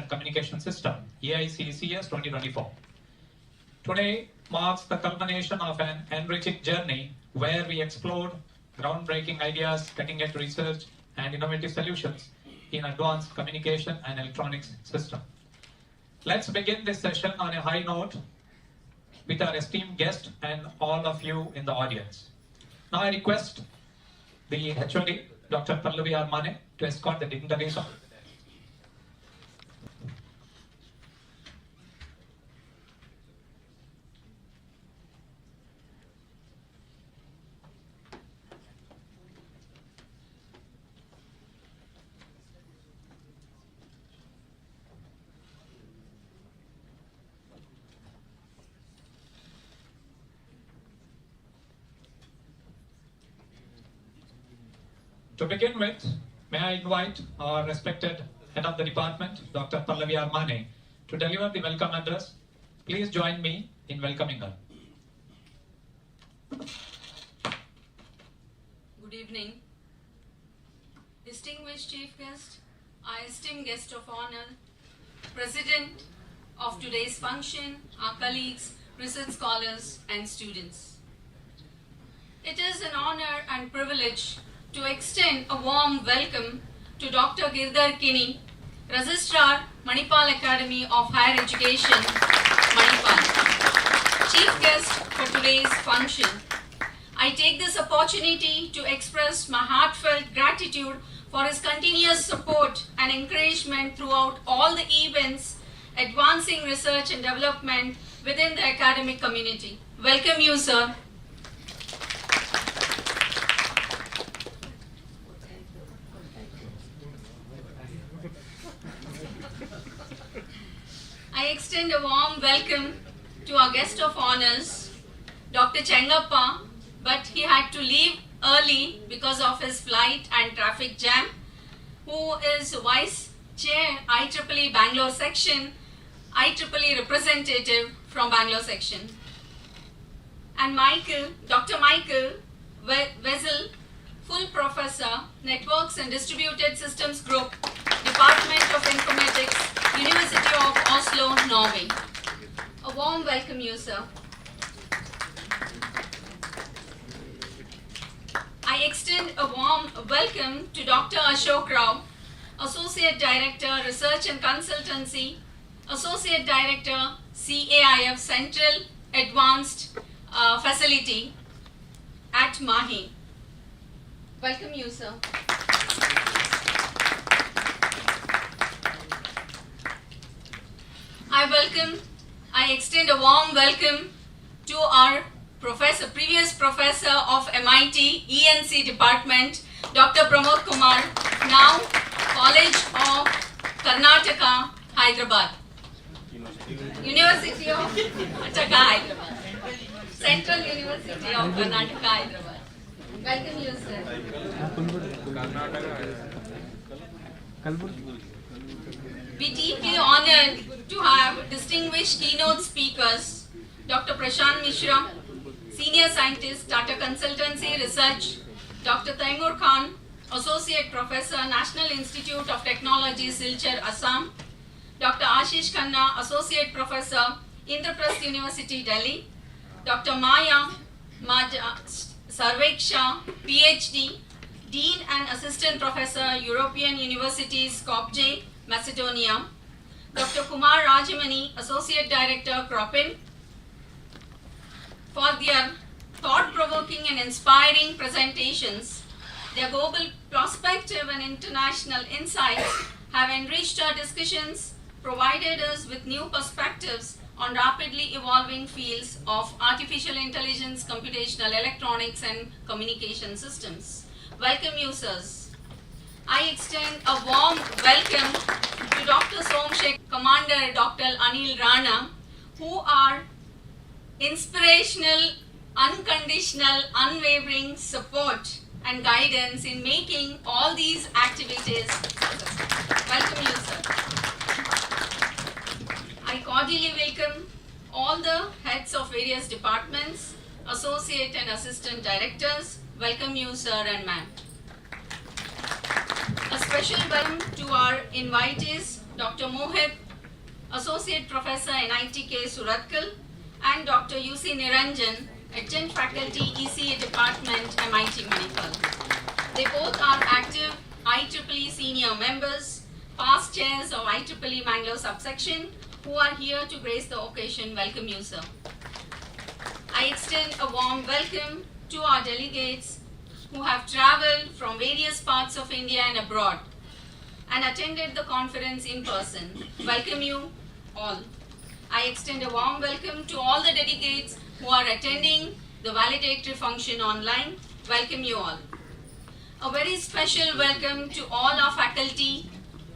and Communication System, AICECS 2024. Today marks the culmination of an enriching journey where we explored groundbreaking ideas, cutting-edge research, and innovative solutions in advanced communication and electronics system. Let's begin this session on a high note with our esteemed guest and all of you in the audience. Now I request the HOD, Dr. Pallavi R. Mane, to escort the dignitaries on. To begin with, may I invite our respected head of the department, Dr. Pallavi R. Mane, to deliver the welcome address. Please join me in welcoming her. Good evening. Distinguished Chief Guest, our esteemed guest of honor, President of today's function, our colleagues, research scholars, and students. It is an honor and privilege to extend a warm welcome to Dr. Girdhar Kini, Registrar, Manipal Academy of Higher Education, Manipal. Chief guest for today's function. I take this opportunity to express my heartfelt gratitude for his continuous support and encouragement throughout all the events advancing research and development within the academic community. Welcome you, sir. I extend a warm welcome to our guest of honors, Dr. Chengappa, but he had to leave early because of his flight and traffic jam, who is Vice Chair IEEE Bangalore Section, IEEE representative from Bangalore Section. And Michael, Dr. Michael Wessel, Full Professor, Networks and Distributed Systems Group, Department of Informatics, University of Oslo, Norway. A warm welcome you, sir. I extend a warm welcome to Dr. Ashok Rao, Associate Director, Research and Consultancy, Associate Director, CAIF Central Advanced Facility at Mahi. Welcome you, sir. I extend a warm welcome to our previous professor of MIT ENC department, Dr. Pramod Kumar, now College of Karnataka, Hyderabad. University of Karnataka, Hyderabad. Central University of Karnataka, Hyderabad. Welcome you, sir. We deeply honored to have distinguished keynote speakers, Dr. Prashant Mishra, Senior Scientist, Tata Consultancy Research, Dr. Taimur Khan, Associate Professor, National Institute of Technology, Silchar, Assam, Dr. Ashish Khanna, Associate Professor, Indraprasth University, Delhi, Dr. Maya Sarveksha, PhD, Dean and Assistant Professor, European Universities, Skopje, Macedonia, Dr. Kumar Rajamani, Associate Director, Kropin, for their thought-provoking and inspiring presentations. Their global perspective and international insights have enriched our discussions, provided us with new perspectives on rapidly evolving fields of artificial intelligence, computational electronics, and communication systems. Welcome you, sirs. I extend a warm welcome to Dr. Somshek, Commander Dr. Anil Rana, who are inspirational, unconditional, unwavering support and guidance in making all these activities successful. Welcome you, sir. I cordially welcome all the heads of various departments, associate and assistant directors. Welcome you, sir and ma'am. A special welcome to our invitees Dr. Mohit, Associate Professor NITK Suratkal, and Dr. UC Niranjan, Adjunct Faculty ECA Department, MIT Manipal. They both are active IEEE senior members, past chairs of IEEE Mangalore subsection, who are here to grace the occasion. Welcome you, sir. I extend a warm welcome to our delegates who have traveled from various parts of India and abroad and attended the conference in person. Welcome you all. I extend a warm welcome to all the delegates who are attending the valedictory function online. Welcome you all. A very special welcome to all our faculty,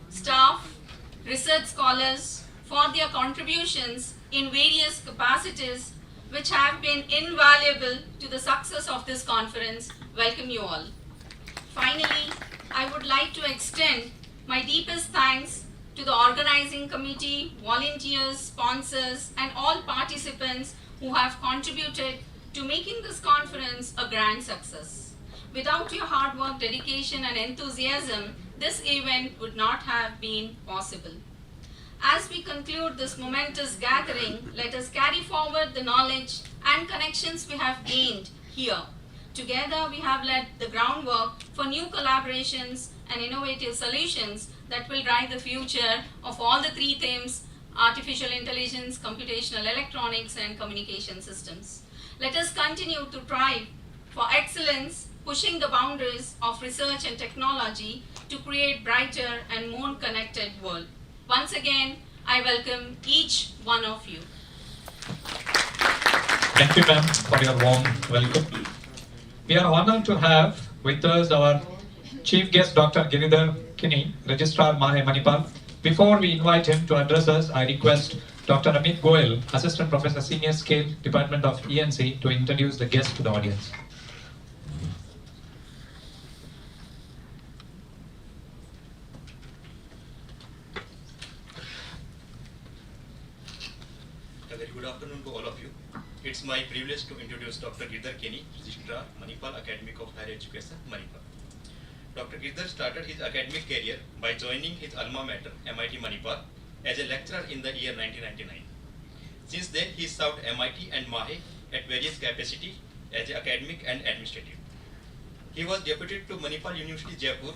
staff, research scholars for their contributions in various capacities which have been invaluable to the success of this conference. Welcome you all. Finally, I would like to extend my deepest thanks to the organizing committee, volunteers, sponsors, and all participants who have contributed to making this conference a grand success. Without your hard work, dedication, and enthusiasm, this event would not have been possible. As we conclude this momentous gathering, let us carry forward the knowledge and connections we have gained here. Together, we have laid the groundwork for new collaborations and innovative solutions that will drive the future of all the three themes: artificial intelligence, computational electronics, and communication systems. Let us continue to strive for excellence, pushing the boundaries of research and technology to create brighter and more connected world. Once again, I welcome each one of you. Thank you, ma'am, for your warm welcome. We are honored to have with us our Chief Guest, Dr. Giridhar Kinney, Registrar Mahe Manipal. Before we invite him to address us, I request Dr. Amit Goel, Assistant Professor, Senior Scale, Department of ENC, to introduce the guest to the audience. A very good afternoon to all of you. It's my privilege to introduce Dr. Giridhar Kinney, Registrar, Manipal Academy of Higher Education, Manipal. Dr. Giridhar started his academic career by joining his alma mater, MIT Manipal, as a lecturer in the year 1999. Since then, he served MIT and Mahe at various capacities as academic and administrative. He was deputed to Manipal University, Jaipur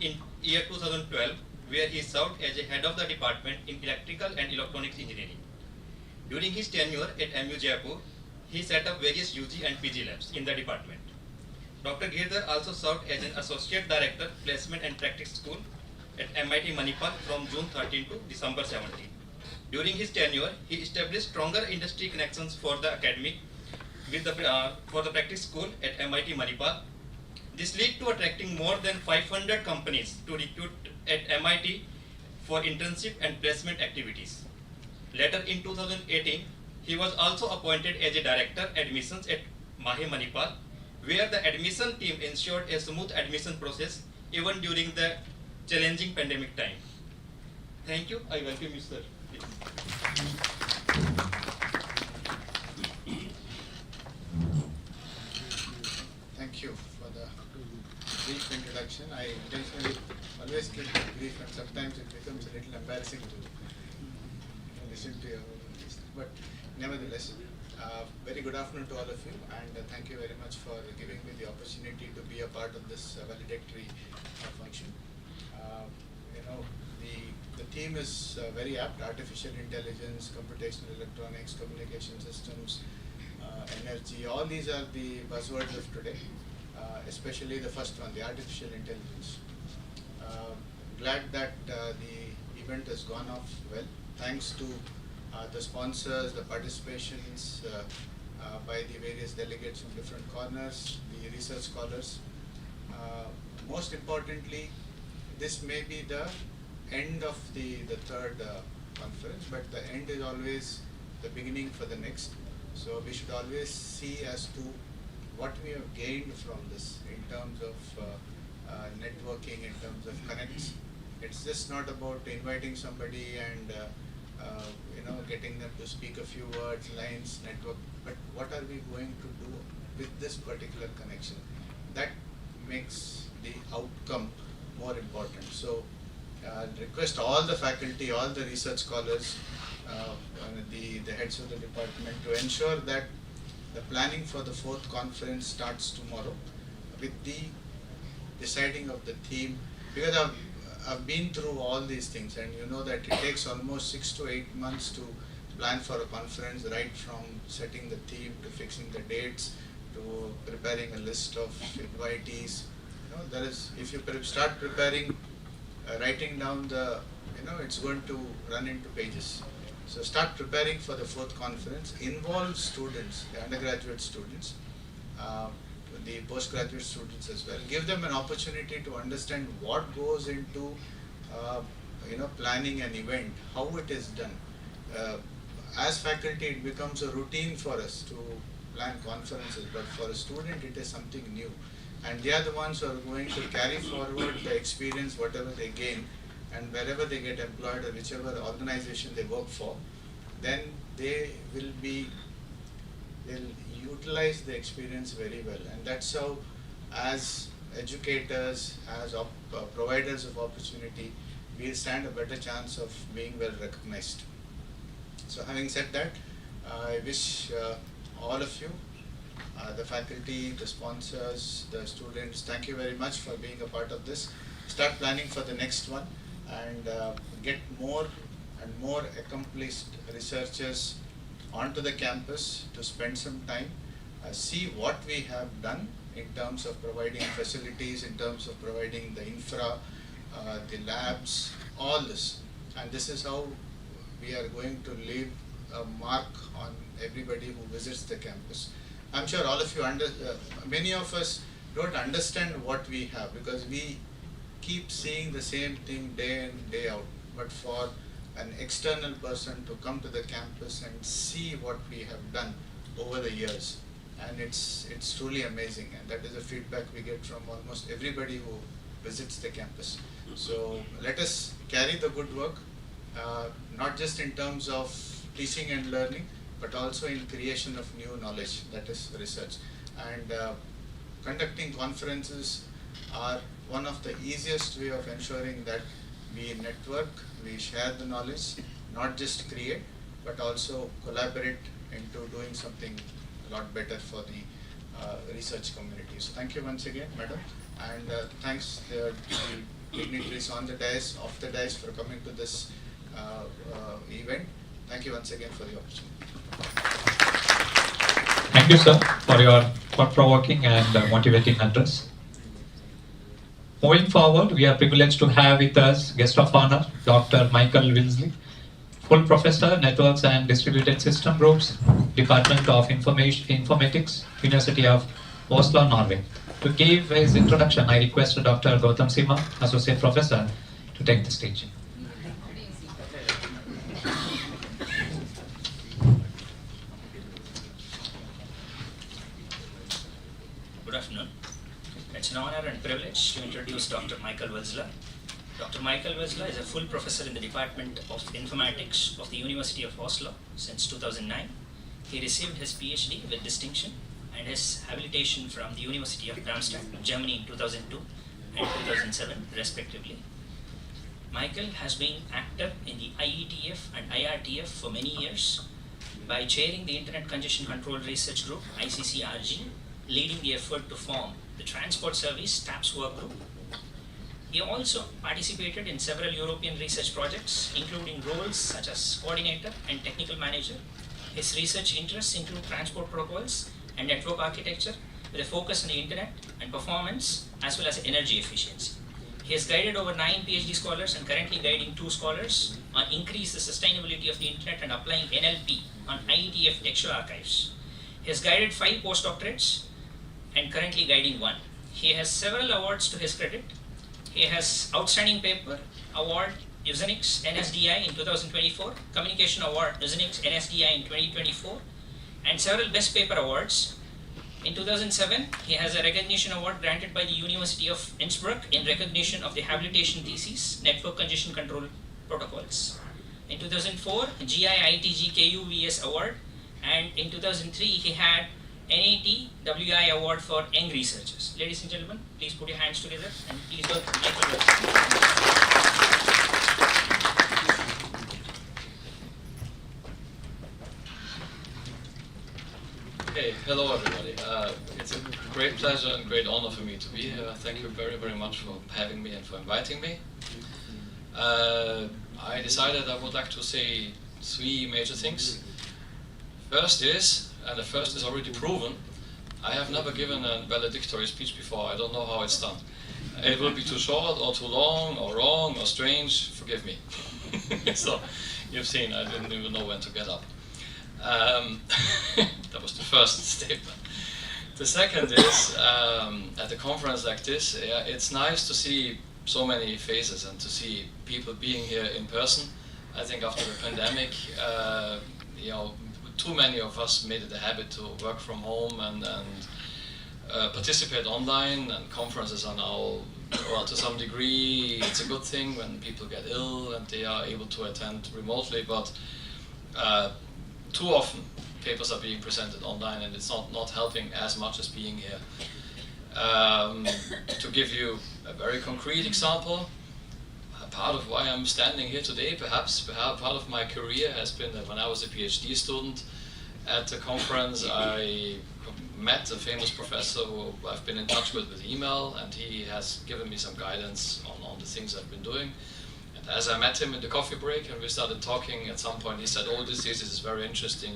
in year 2012, where he served as a head of the department in electrical and electronics engineering. During his tenure at MU Jaipur, he set up various UG and PG labs in the department. Dr. Giridhar also served as an Associate Director, Placement and Practice School at MIT Manipal from June 13 to December 17. During his tenure, he established stronger industry connections for the academic for the practice school at MIT Manipal. This led to attracting more than 500 companies to recruit at MIT for internship and placement activities. Later in 2018, he was also appointed as a Director Admissions at Mahe Manipal, where the admission team ensured a smooth admission process even during the challenging pandemic time. Thank you. I welcome you, sir. Thank you for the brief introduction. I intentionally always keep it brief, and sometimes it becomes a little embarrassing to listen to your but nevertheless, very good afternoon to all of you, and thank you very much for giving me the opportunity to be a part of this valedictory function. The theme is very apt: artificial intelligence, computational electronics, communication systems, energy. All these are the buzzwords of today, especially the first one, the artificial intelligence. Glad that the event has gone off well. Thanks to the sponsors, the participations by the various delegates from different corners, the research scholars. Most importantly, this may be the end of the third conference, but the end is always the beginning for the next. So we should always see as to what we have gained from this in terms of networking, in terms of connects. It's just not about inviting somebody and getting them to speak a few words, lines, network, but what are we going to do with this particular connection? That makes the outcome more important. So request all the faculty, all the research scholars, the heads of the department to ensure that the planning for the fourth conference starts tomorrow with the deciding of the theme, because I've been through all these things, and you know that it takes almost 6 to 8 months to plan for a conference, right from setting the theme to fixing the dates to preparing a list of invitees. You know, there is, if you start preparing, writing down the, you know, it's going to run into pages. So start preparing for the fourth conference. Involve students, the undergraduate students, the postgraduate students as well. Give them an opportunity to understand what goes into you know, planning an event, how it is done. As faculty, it becomes a routine for us to plan conferences, but for a student, it is something new. And they are the ones who are going to carry forward the experience, whatever they gain, and wherever they get employed or whichever organization they work for, then they will be, they'll utilize the experience very well. And that's how, as educators, as providers of opportunity, we'll stand a better chance of being well recognized. So having said that, I wish all of you, the faculty, the sponsors, the students, thank you very much for being a part of this. Start planning for the next one, and get more and more accomplished researchers onto the campus to spend some time, see what we have done in terms of providing facilities, in terms of providing the infra, the labs, all this. And this is how we are going to leave a mark on everybody who visits the campus. I'm sure all of you, many of us don't understand what we have, because we keep seeing the same thing day in, day out. But for an external person to come to the campus and see what we have done over the years, and it's truly amazing, and that is the feedback we get from almost everybody who visits the campus. So let us carry the good work, not just in terms of teaching and learning, but also in creation of new knowledge, that is research. And conducting conferences are one of the easiest way of ensuring that we network, we share the knowledge, not just create, but also collaborate into doing something a lot better for the research community. So thank you once again, madam, and thanks the dignitaries on the dais, off the dais, for coming to this event. Thank you once again for the opportunity. Thank you, sir, for your thought-provoking and motivating address. Moving forward, we are privileged to have with us guest of honor, Dr. Michael Wilsley, full professor, Networks and Distributed System Groups, Department of Informatics, University of Oslo, Norway. To give his introduction, I request Dr. Gautam Sima, associate professor, to take the stage. Good afternoon. It's an honor and privilege to introduce Dr. Michael Wilsley. Dr. Michael Wilsley is a full professor in the Department of Informatics of the University of Oslo since 2009. He received his PhD with distinction and his habilitation from the University of Darmstadt, Germany in 2002 and 2007 respectively. Michael has been active in the IETF and IRTF for many years by chairing the Internet Congestion Control Research Group, ICCRG, leading the effort to form the Transport Service TAPS work group. He also participated in several European research projects, including roles such as coordinator and technical manager. His research interests include transport protocols and network architecture, with a focus on the internet and performance, as well as energy efficiency. He has guided over 9 PhD scholars and currently guiding 2 scholars on increase the sustainability of the internet and applying NLP on IETF textual archives. He has guided 5 postdoctorates and currently guiding 1. He has several awards to his credit. He has Outstanding Paper Award Usenix NSDI in 2024, Communication Award Usenix NSDI in 2024, and several Best Paper Awards. In 2007, he has a recognition award granted by the University of Innsbruck in recognition of the habilitation thesis, Network Congestion Control Protocols. In 2004, GIITG KUVS Award, and in 2003, he had NAT WI Award for Young Researchers. Ladies and gentlemen, please put your hands together and please welcome Michael Wilsley. Hey, hello everybody. It's a great pleasure and great honor for me to be here. Thank you very, very much for having me and for inviting me. I decided I would like to say 3 major things. First is, and the first is already proven, I have never given a valedictory speech before. I don't know how it's done. It will be too short or too long or wrong or strange. Forgive me. So, you've seen, I didn't even know when to get up. That was the first statement. The second is, at a conference like this, it's nice to see so many faces and to see people being here in person. I think after the pandemic, too many of us made it a habit to work from home and participate online, and conferences are now, well, to some degree, it's a good thing when people get ill and they are able to attend remotely, but too often papers are being presented online and it's not helping as much as being here. To give you a very concrete example, part of why I'm standing here today, perhaps part of my career has been that when I was a PhD student at the conference, I met a famous professor who I've been in touch with email, and he has given me some guidance on the things I've been doing. And as I met him in the coffee break and we started talking, at some point he said, "Oh, this thesis is very interesting.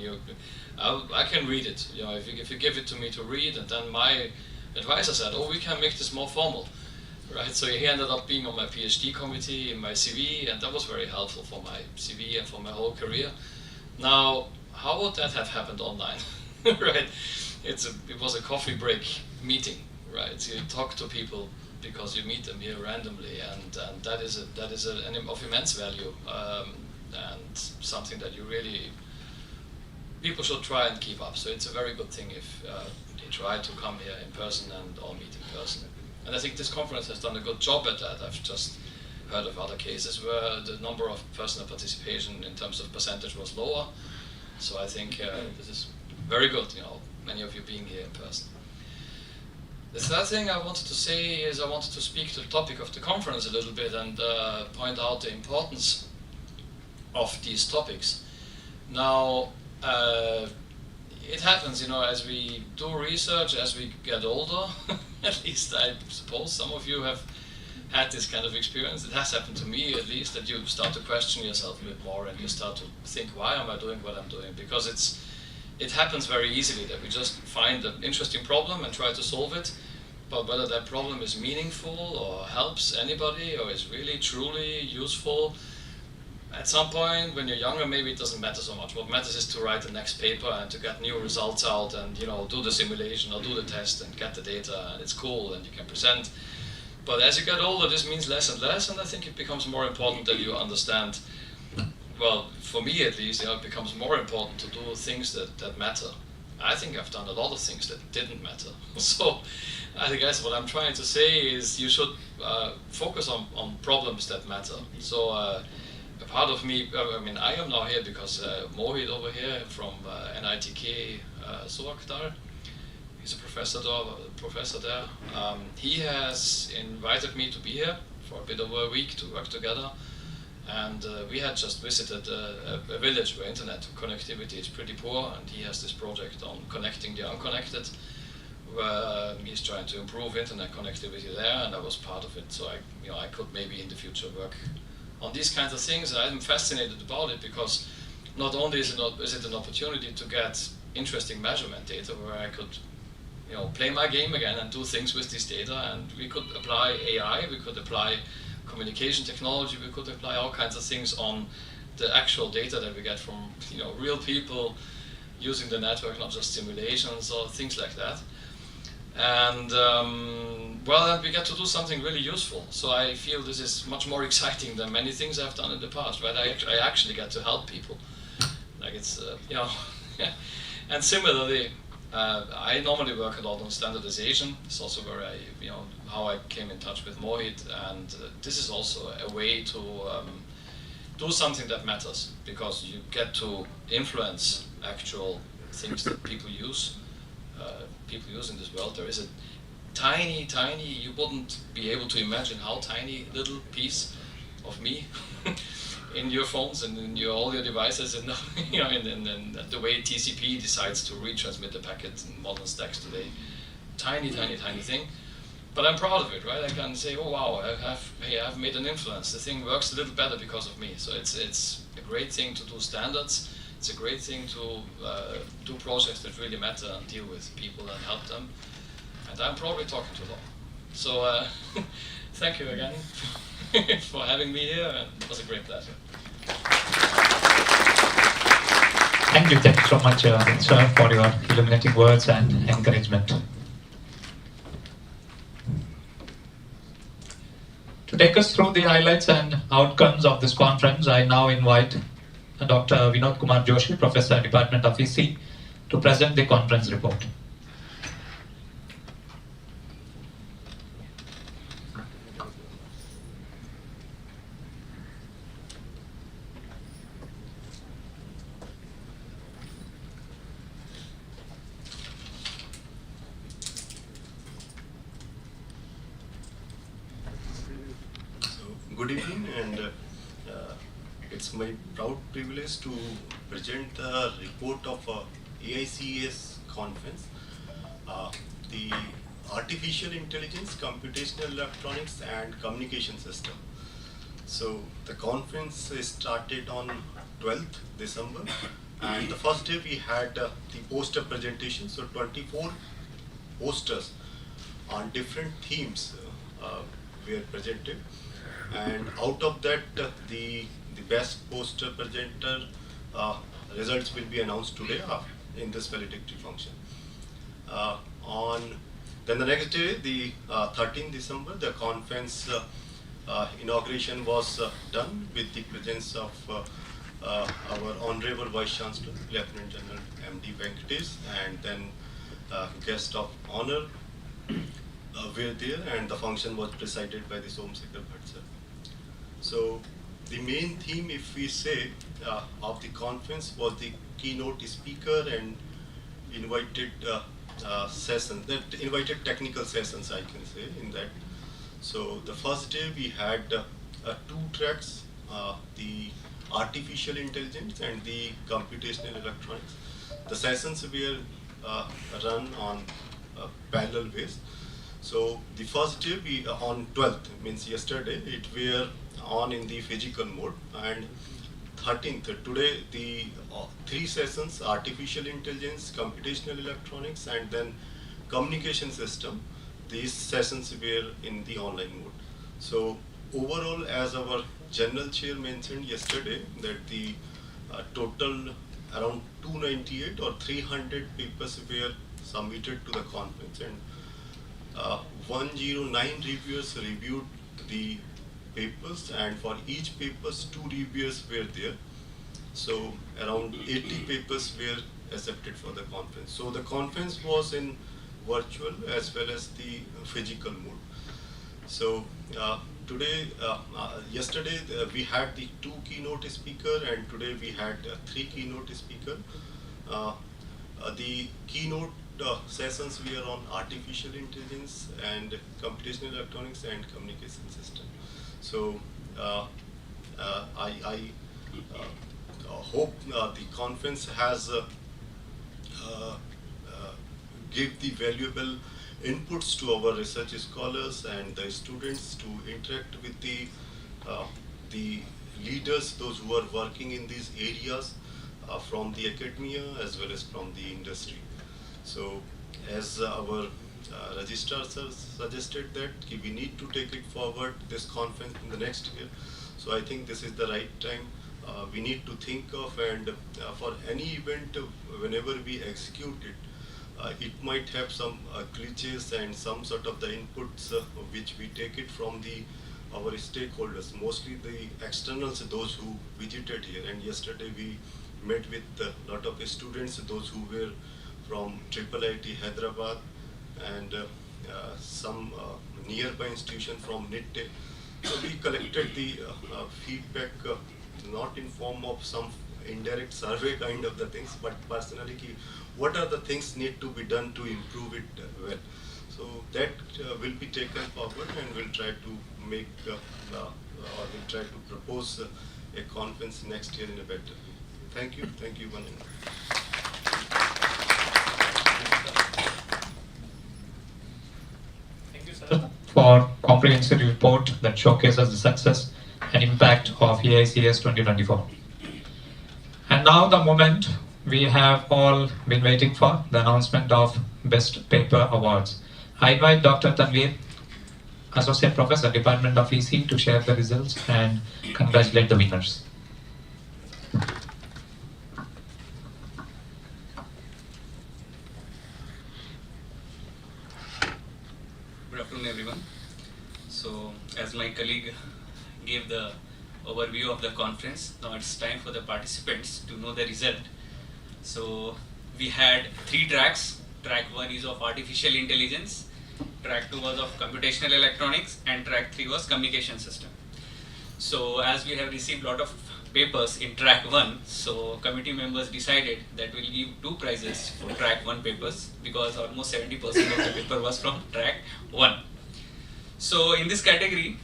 I can read it. If you give it to me to read." And then my advisor said, "Oh, we can make this more formal." Right, so he ended up being on my PhD committee in my CV, and that was very helpful for my CV and for my whole career. Now, how would that have happened online? Right, it was a coffee break meeting, right? So you talk to people because you meet them here randomly, and that is of immense value, and something that people should try and keep up. So it's a very good thing if they try to come here in person and all meet in person. And I think this conference has done a good job at that. I've just heard of other cases where the number of personal participation in terms of percentage was lower. So I think this is very good, many of you being here in person. The third thing I wanted to say is I wanted to speak to the topic of the conference a little bit and point out the importance of these topics. Now, it happens, as we do research, as we get older, at least I suppose some of you have had this kind of experience. It has happened to me, at least, that you start to question yourself a bit more and you start to think, why am I doing what I'm doing? Because it happens very easily that we just find an interesting problem and try to solve it, but whether that problem is meaningful or helps anybody or is really, truly useful, at some point, when you're younger, maybe it doesn't matter so much. What matters is to write the next paper and to get new results out and do the simulation or do the test and get the data, and it's cool and you can present. But as you get older, this means less and less, and I think it becomes more important that you understand, well, for me at least, it becomes more important to do things that matter. I think I've done a lot of things that didn't matter. So I guess what I'm trying to say is you should focus on problems that matter. So a part of me, I am now here because Mohit over here from NITK Surakdar, he's a professor there. He has invited me to be here for a bit over a week to work together. And we had just visited a village where internet connectivity is pretty poor, and he has this project on connecting the unconnected, where he's trying to improve internet connectivity there, and I was part of it. So I could maybe in the future work on these kinds of things. I'm fascinated about it because not only is it an opportunity to get interesting measurement data where I could play my game again and do things with this data, and we could apply AI, we could apply communication technology, we could apply all kinds of things on the actual data that we get from real people using the network, not just simulations or things like that. And well, we get to do something really useful. So I feel this is much more exciting than many things I've done in the past, right? I actually get to help people. Like it's, and similarly, I normally work a lot on standardization. It's also where how I came in touch with Mohit, and this is also a way to do something that matters, because you get to influence actual things that people use. People use in this world. There is a tiny, you wouldn't be able to imagine how tiny little piece of me in your phones and in all your devices, and you know, in the way TCP decides to retransmit the packet in modern stacks today. Tiny thing. But I'm proud of it, right? I can say, oh wow, I've made an influence. The thing works a little better because of me. So it's a great thing to do standards. It's a great thing to do projects that really matter and deal with people and help them. And I'm probably talking too long. So thank you again for having me here, and it was a great pleasure. Thank you so much, sir, for your illuminating words and encouragement. To take us through the highlights and outcomes of this conference, I now invite Dr. Vinod Kumar Joshi, Professor, Department of EC, to present the conference report. Good evening, and it's my proud privilege to present the report of AICECS conference, the Artificial Intelligence, Computational Electronics and Communication System. So the conference started on 12th December, and the first day we had the poster presentation, so 24 posters on different themes were presented. And out of that, the best poster presenter results will be announced today in this valedictory function. Then the next day, the 13th December, the conference inauguration was done with the presence of our Honorable Vice Chancellor, Lieutenant General M.D. Venkatesh, and then guest of honor were there, and the function was presided by the Somsekhar Bhatt sir. So the main theme, if we say, of the conference was the keynote speaker and invited sessions, that invited technical sessions, I can say, in that. So the first day we had two tracks, the artificial intelligence and the computational electronics. The sessions were run on parallel ways. So the first day on 12th, means yesterday, it were on in the physical mode, and 13th, today, the three sessions, artificial intelligence, computational electronics, and then communication system, these sessions were in the online mode. So overall, as our general chair mentioned yesterday, that the total around 298 or 300 papers were submitted to the conference, and 109 reviewers reviewed the papers, and for each papers 2 reviewers were there. So around 80 papers were accepted for the conference. So the conference was in virtual as well as the physical mode. So today, yesterday we had the 2 keynote speaker, and today we had 3 keynote speaker. The keynote sessions were on artificial intelligence and computational electronics and communication system. So I hope the conference has give the valuable inputs to our research scholars and the students to interact with the leaders, those who are working in these areas from the academia as well as from the industry. So as our registrar suggested that we need to take it forward, this conference, in the next year. So I think this is the right time. We need to think of, and for any event, whenever we execute it, it might have some glitches and some sort of the inputs which we take it from our stakeholders, mostly the externals, those who visited here. And yesterday we met with a lot of students, those who were from IIIT Hyderabad, and some nearby institution from NITTE. So we collected the feedback, not in form of some indirect survey kind of the things, but personally, what are the things need to be done to improve it well. So that will be taken forward, and we'll try to make or we'll try to propose a conference next year in a better way. Thank you, one and all. Thank you, sir, for comprehensive report that showcases the success and impact of AICS 2024. And now the moment we have all been waiting for, the announcement of Best Paper Awards. I invite Dr. Tanveer, Associate Professor, Department of EC, to share the results and congratulate the winners. Good afternoon, everyone. So, as my colleague gave the overview of the conference, now it's time for the participants to know the result. So, we had 3 tracks. Track 1 is of artificial intelligence, track 2 was of computational electronics, and track 3 was communication system. So, as we have received a lot of papers in track 1, so committee members decided that we'll give 2 prizes for track 1 papers, because almost 70% of the paper was from track 1. So in this category,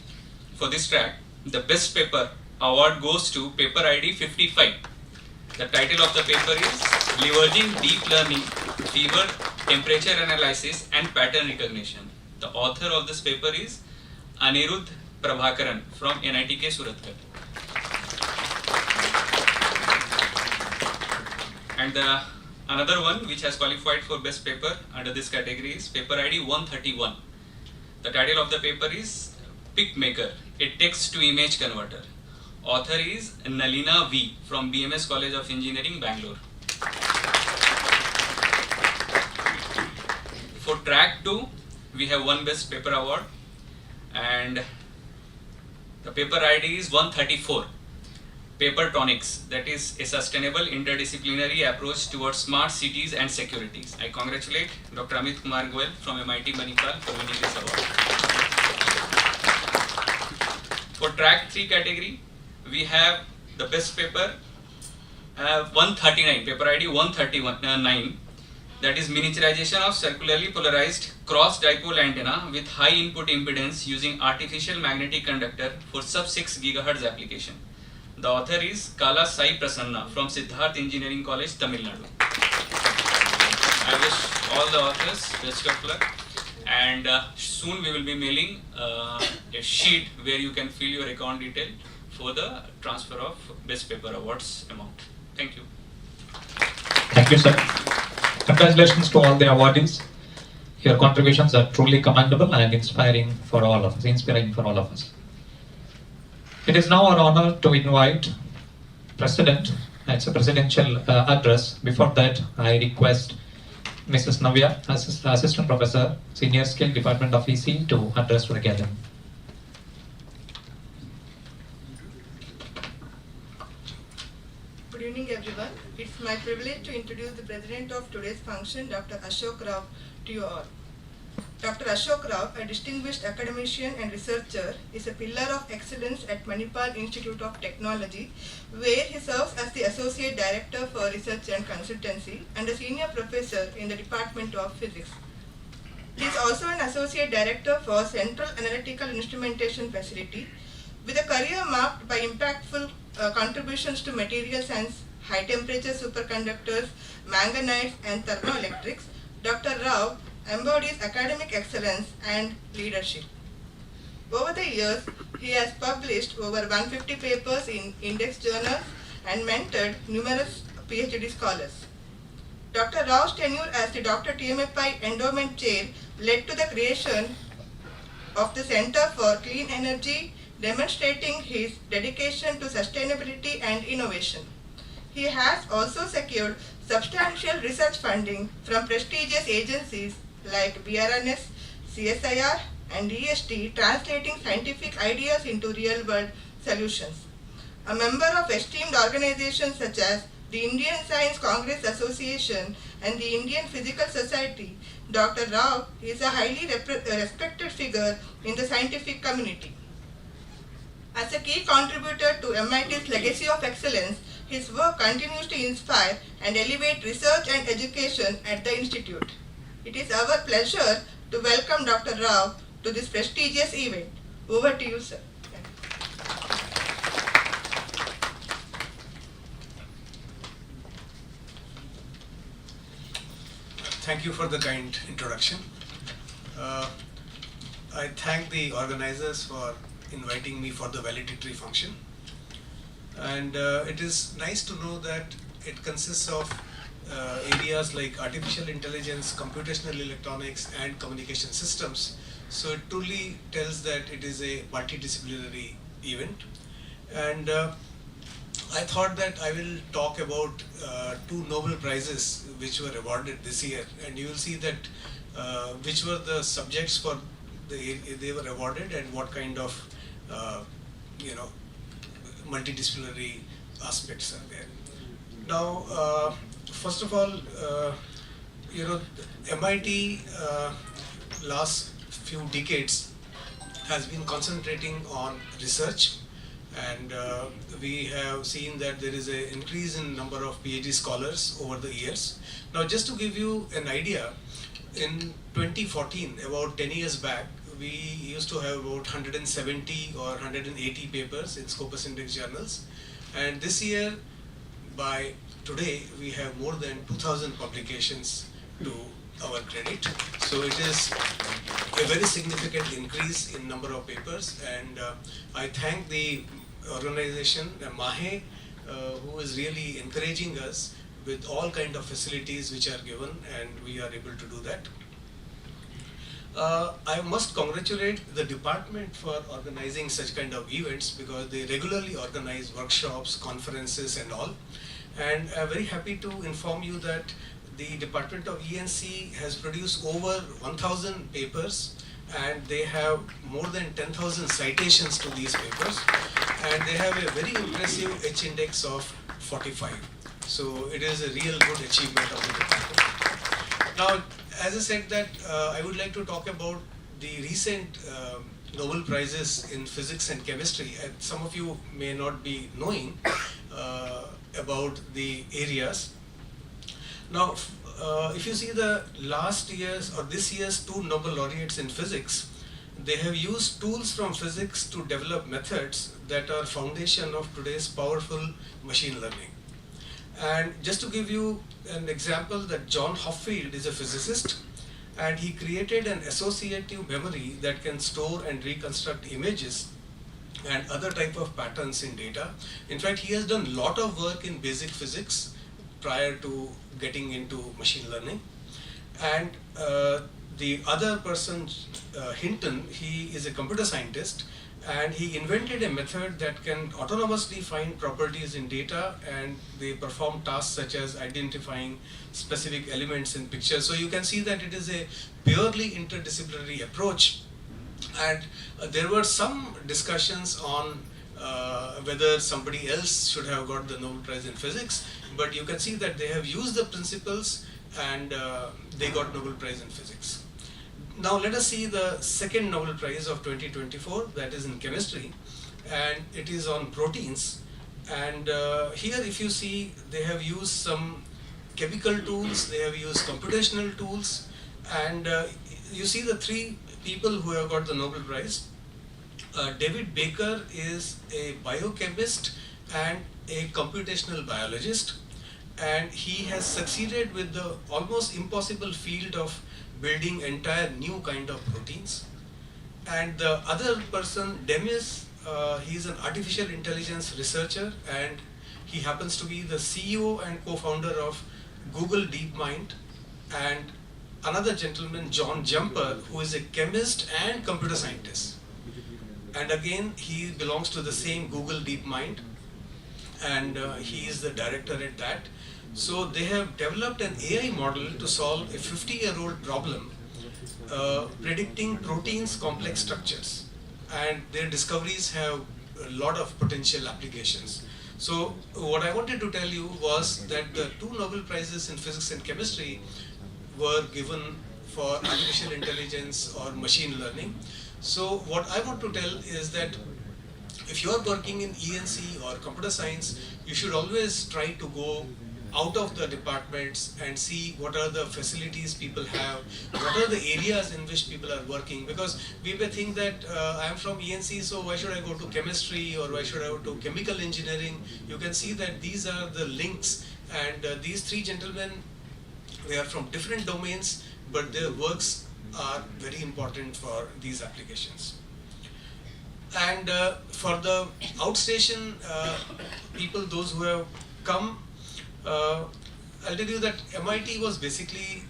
for this track, the best paper award goes to paper ID 55. The title of the paper is Leveraging Deep Learning, Fever, Temperature Analysis and Pattern Recognition. The author of this paper is Anirudh Prabhakaran from NITK Surathkal. And another one which has qualified for best paper under this category is paper ID 131. The title of the paper is PicMaker, a text to image converter. Author is Nalina V from BMS College of Engineering, Bangalore. For track 2, we have one best paper award, and the paper ID is 134. Paper Tonics, that is a sustainable interdisciplinary approach towards smart cities and securities. I congratulate Dr. Amit Kumar Goel from MIT Manipal for winning this award. For track 3 category, we have the best paper 139, paper ID 139, that is miniaturization of circularly polarized cross dipole antenna with high input impedance using artificial magnetic conductor for sub 6 GHz application. The author is Kala Sai Prasanna from Siddharth Engineering College, Tamil Nadu. I wish all the authors best of luck, and soon we will be mailing a sheet where you can fill your account detail for the transfer of best paper awards amount. Thank you. Thank you, sir. Congratulations to all the awardees. Your contributions are truly commendable and inspiring for all of us. It is now our honor to invite President. It's a presidential address. Before that, I request Mrs. Navya, Assistant Professor, Senior Skill, Department of EC, to address the gathering. Good evening, everyone. It's my privilege to introduce the president of today's function, Dr. Ashok Rao, to you all. Dr. Ashok Rao, a distinguished academician and researcher, is a pillar of excellence at Manipal Institute of Technology, where he serves as the Associate Director for Research and Consultancy and a Senior Professor in the Department of Physics. He is also an Associate Director for Central Analytical Instrumentation Facility, with a career marked by impactful contributions to material science, high-temperature superconductors, manganites, and thermoelectrics. Dr. Rao embodies academic excellence and leadership. Over the years, he has published over 150 papers in index journals and mentored numerous PhD scholars. Dr. Rao's tenure as the Dr. TMFI Endowment Chair led to the creation of the Center for Clean Energy, demonstrating his dedication to sustainability and innovation. He has also secured substantial research funding from prestigious agencies like BRNS, CSIR, and EST, translating scientific ideas into real-world solutions. A member of esteemed organizations such as the Indian Science Congress Association and the Indian Physical Society, Dr. Rao is a highly respected figure in the scientific community. As a key contributor to MIT's legacy of excellence, his work continues to inspire and elevate research and education at the Institute. It is our pleasure to welcome Dr. Rao to this prestigious event. Over to you, sir. Thank you for the kind introduction. I thank the organizers for inviting me for the valedictory function. And it is nice to know that it consists of areas like artificial intelligence, computational electronics, and communication systems. So it truly tells that it is a multidisciplinary event. And I thought that I will talk about 2 Nobel Prizes which were awarded this year, and you will see that which were the subjects for they were awarded and what kind of multidisciplinary aspects are there. Now, first of all, MIT last few decades has been concentrating on research, and we have seen that there is an increase in number of PhD scholars over the years. Now, just to give you an idea, in 2014, about 10 years back, we used to have about 170 or 180 papers in Scopus Index journals, and this year, by today, we have more than 2,000 publications to our credit. So it is a very significant increase in number of papers, and I thank the organization MAHE, who is really encouraging us with all kind of facilities which are given, and we are able to do that. I must congratulate the department for organizing such kind of events, because they regularly organize workshops, conferences and all. And I'm very happy to inform you that the Department of ENC has produced over 1,000 papers, and they have more than 10,000 citations to these papers, and they have a very impressive H index of 45. So it is a real good achievement of the department. Now, as I said that I would like to talk about the recent Nobel Prizes in physics and chemistry. And some of you may not be knowing about the areas. Now, if you see the last year's or this year's 2 Nobel laureates in physics, they have used tools from physics to develop methods that are foundation of today's powerful machine learning. And just to give you an example, that John Hopfield is a physicist, and he created an associative memory that can store and reconstruct images and other type of patterns in data. In fact, he has done a lot of work in basic physics prior to getting into machine learning. And the other person, Hinton, he is a computer scientist, and he invented a method that can autonomously find properties in data, and they perform tasks such as identifying specific elements in pictures. So you can see that it is a purely interdisciplinary approach. And there were some discussions on whether somebody else should have got the Nobel Prize in physics, but you can see that they have used the principles, and they got Nobel Prize in physics. Now let us see the second Nobel Prize of 2024, that is in chemistry, and it is on proteins. And here, if you see, they have used some chemical tools, they have used computational tools, and you see the 3 people who have got the Nobel Prize. David Baker is a biochemist and a computational biologist, and he has succeeded with the almost impossible field of building entire new kind of proteins. And the other person, Demis, he is an artificial intelligence researcher, and he happens to be the CEO and co-founder of Google DeepMind. And another gentleman, John Jumper, who is a chemist and computer scientist. And again, he belongs to the same Google DeepMind, and he is the director at that. So they have developed an AI model to solve a 50-year-old problem, predicting proteins' complex structures. And their discoveries have a lot of potential applications. So what I wanted to tell you was that the 2 Nobel Prizes in physics and chemistry were given for artificial intelligence or machine learning. So what I want to tell is that if you are working in ENC or computer science, you should always try to go out of the departments and see what are the facilities people have, what are the areas in which people are working. Because we may think that I am from ENC, so why should I go to chemistry, or why should I go to chemical engineering? You can see that these are the links, and these 3 gentlemen They are from different domains, but their works are very important for these applications. And for the outstation people, those who have come, I'll tell you that MIT was basically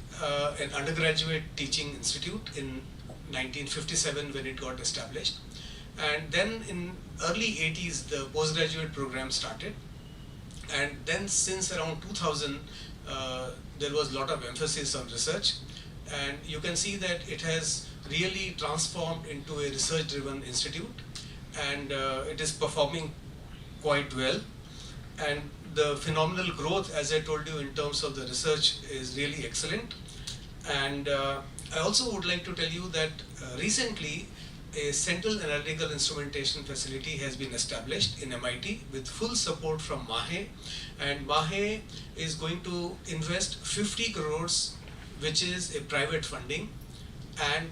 an undergraduate teaching institute in 1957 when it got established. And then in early 80s, the postgraduate program started. And then since around 2000, there was a lot of emphasis on research. And you can see that it has really transformed into a research-driven institute. And it is performing quite well. And the phenomenal growth, as I told you, in terms of the research is really excellent. And I also would like to tell you that recently a central analytical instrumentation facility has been established in MIT with full support from MAHE. And MAHE is going to invest 50 crores, which is a private funding. And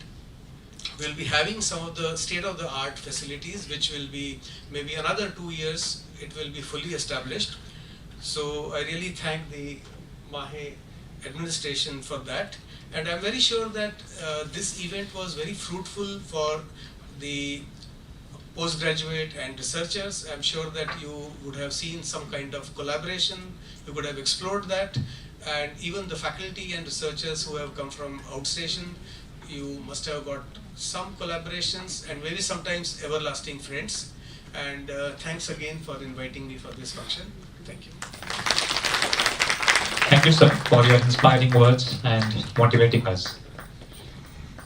we'll be having some of the state-of-the-art facilities, which will be maybe another 2 years, it will be fully established. So I really thank the MAHE administration for that. And I'm very sure that this event was very fruitful for the postgraduate and researchers. I'm sure that you would have seen some kind of collaboration, you could have explored that. And even the faculty and researchers who have come from outstation, you must have got some collaborations and maybe sometimes everlasting friends. And thanks again for inviting me for this function. Thank you. Thank you, sir, for your inspiring words and motivating us.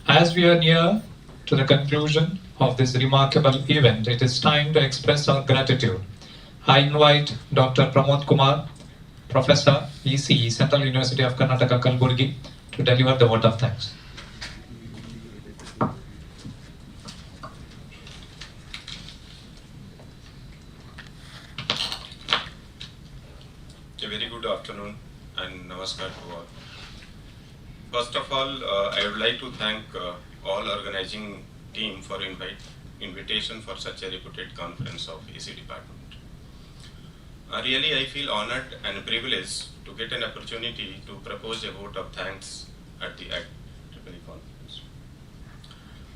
As we are near to the conclusion of this remarkable event, it is time to express our gratitude. I invite Dr. Pramod Kumar, Professor, ECE, Central University of Karnataka, Kalburgi, to deliver the vote of thanks. A very good afternoon and namaskar to all. First of all, I would like to thank all organizing team for invitation for such a reputed conference of EC department. Really, I feel honored and privileged to get an opportunity to propose a vote of thanks at the IEEE conference.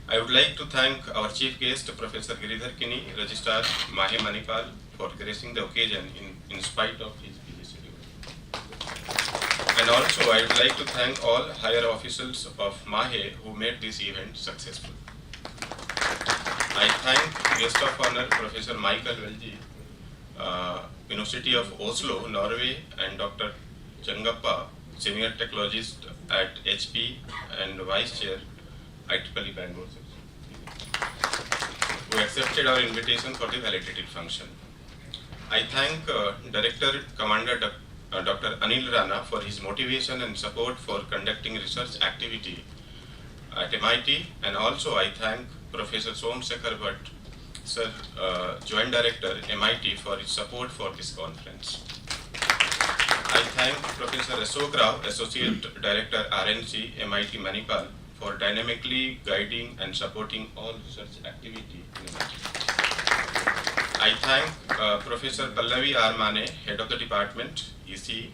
I would like to thank our chief guest, Professor Giridhar Kini, Registrar Mahe Manipal, for gracing the occasion in spite of his busy schedule. And also, I would like to thank all higher officials of MAHE who made this event successful. I thank guest of honor Professor Michael Velji, University of Oslo, Norway, and Dr. Changappa, Senior Technologist at HP and Vice Chair, IEEE Bangalore, who accepted our invitation for the valedictory function. I thank Director Commander Dr. Anil Rana for his motivation and support for conducting research activity at MIT, and also I thank Professor Somsekhar Bhatt, Sir, Joint Director, MIT, for his support for this conference. I thank Professor Ashok Rao, Associate Director, RNC, MIT Manipal, for dynamically guiding and supporting all research activity in MIT. I thank Professor Pallavi R. Mane, Head of the Department, EC,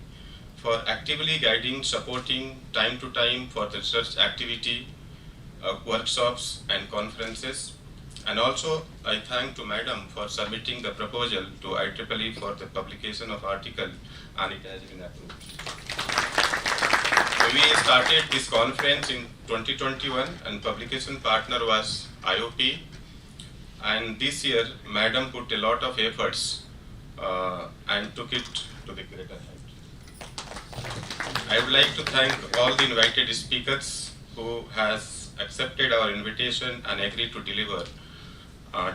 for actively guiding, supporting time to time for the research activity, workshops and conferences. And also, I thank to Madam for submitting the proposal to IEEE for the publication of article, and it has been approved. So we started this conference in 2021, and publication partner was IOP. And this year, Madam put a lot of efforts and took it to the greater height. I would like to thank all the invited speakers who has accepted our invitation and agreed to deliver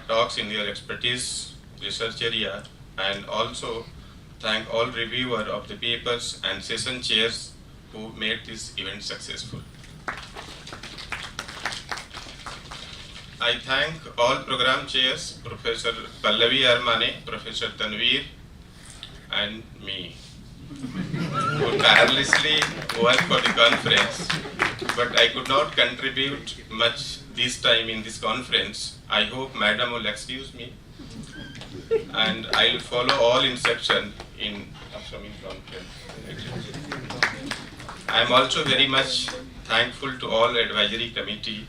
talks in their expertise research area, and also thank all reviewer of the papers and session chairs who made this event successful. I thank all program chairs, Professor Pallavi Armane, Professor Tanveer, and me, who tirelessly worked for the conference, but I could not contribute much this time in this conference. I hope Madam will excuse me, and I will follow all instruction in upcoming conference. I am also very much thankful to all advisory committee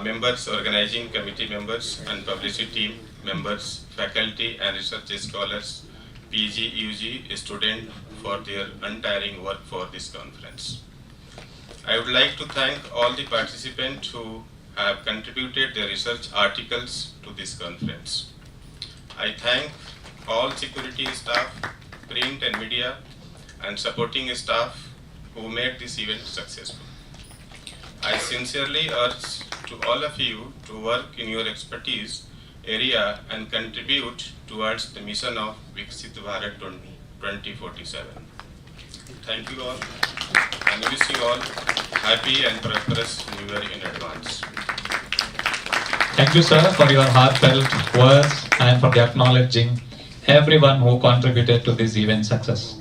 members, organizing committee members and publicity members, faculty and research scholars, PG, UG, students for their untiring work for this conference. I would like to thank all the participants who have contributed their research articles to this conference. I thank all security staff, print and media, and supporting staff who made this event successful. I sincerely urge to all of you to work in your expertise area and contribute towards the mission of Viksit Bharat 2047. Thank you all, and wish you all happy and prosperous New Year in advance. Thank you, sir, for your heartfelt words and for the acknowledging everyone who contributed to this event success,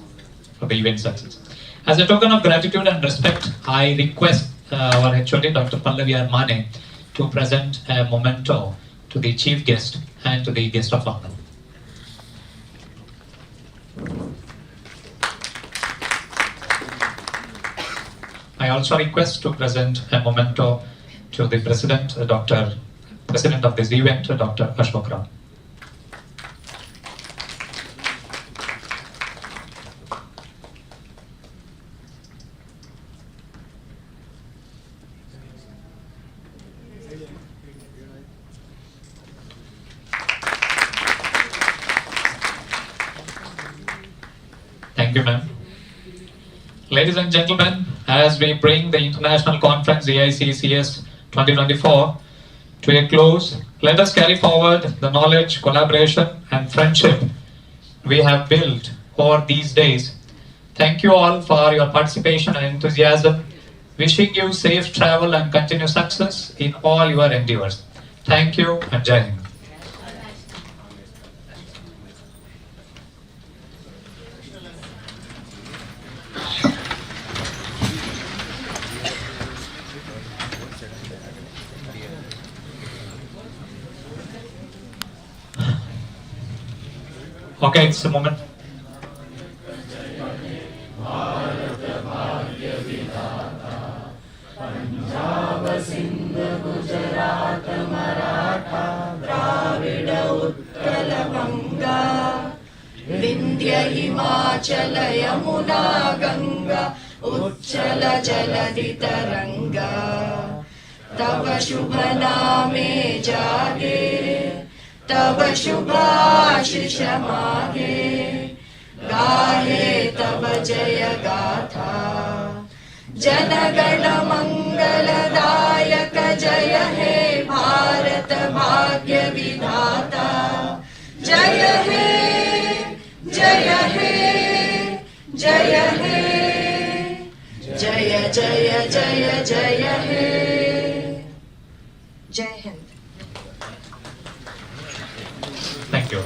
As a token of gratitude and respect, I request our HOD, Dr. Pallavi Armane, to present a memento to the chief guest and to the guest of honor. I also request to present a memento to the President of this event, Dr. Ashok Rao. Thank you, ma'am. Ladies and gentlemen, as we bring the international conference AICECS 2024 to a close, let us carry forward the knowledge, collaboration, and friendship we have built over these days. Thank you all for your participation and enthusiasm. Wishing you safe travel and continued success in all your endeavors. Thank you and Jai Hind. Okay, it's a moment. Vindhya Himachal Yamuna Ganga उच्चल जलधि तरंगा तव शुभ नामे जागे तव शुभाशिष मागे गाहे तव जय गाथा जनगण मंगलदायक जय हे भारत भाग्य विधाता जय हे जय हे जय हे जय जय जय जय हे जय हिंद. Thank you.